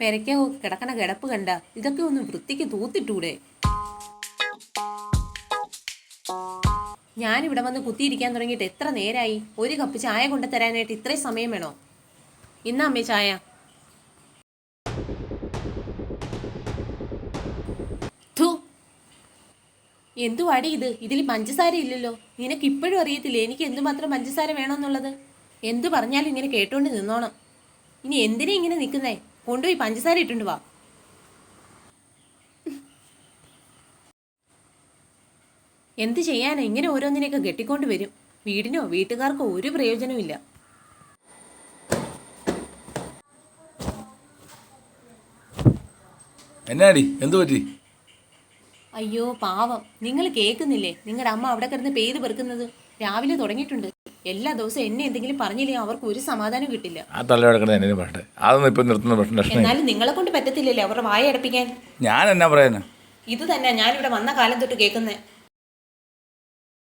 പെരയ്ക്കോ കിടക്കണ കിടപ്പ് കണ്ട ഇതൊക്കെ ഒന്ന് വൃത്തിക്ക് തൂത്തിട്ടൂടെ? ഞാനിവിടെ വന്ന് കുത്തിയിരിക്കാൻ തുടങ്ങിയിട്ട് എത്ര നേരമായി? ഒരു കപ്പ് ചായ കൊണ്ട് തരാനായിട്ട് ഇത്രയും സമയം വേണോ? ഇന്നാ അമ്മേ ചായ. എന്തുവാടി ഇത്? ഇതിൽ പഞ്ചസാര ഇല്ലല്ലോ. നിനക്ക് ഇപ്പോഴും അറിയത്തില്ലേ എനിക്ക് എന്തുമാത്രം പഞ്ചസാര വേണമെന്നുള്ളത്? എന്തു പറഞ്ഞാലും ഇങ്ങനെ കേട്ടോണ്ട് നിന്നോണം. ഇനി എന്തിനാ ഇങ്ങനെ നിൽക്കുന്നേ? കൊണ്ടുപോയി പഞ്ചസാര ഇട്ടുണ്ട് വാ. എന്ത് ചെയ്യാനാ? ഇങ്ങനെ ഓരോന്നിനെയൊക്കെ കെട്ടിക്കൊണ്ട് വരും. വീടിനോ വീട്ടുകാർക്കോ ഒരു പ്രയോജനവും ഇല്ല. എന്നാടി എന്തു പറ്റി? അയ്യോ പാവം, നിങ്ങൾ കേൾക്കുന്നില്ലേ? നിങ്ങളുടെ അമ്മ അവിടെ കിടന്ന് പെയ്ത് പെറുക്കുന്നത് രാവിലെ തുടങ്ങിയിട്ടുണ്ട്. എല്ലാ ദിവസവും എന്നെ എന്തെങ്കിലും പറഞ്ഞില്ലെങ്കിൽ അവർക്ക് ഒരു സമാധാനം കിട്ടില്ല. ആ തള്ളയോടെ എന്നെ പറയട്ടെ, അതൊന്നും ഇപ്പം നിർത്തുന്ന പ്രശ്നം. എന്നാലും നിങ്ങളെ കൊണ്ട് പറ്റത്തില്ലല്ലേ അവരുടെ വായ അടപ്പിക്കാൻ. ഞാൻ എന്നാ പറയാനാ? ഇത് തന്നെ ഞാനിവിടെ വന്ന കാലം തൊട്ട് കേൾക്കുന്നേ.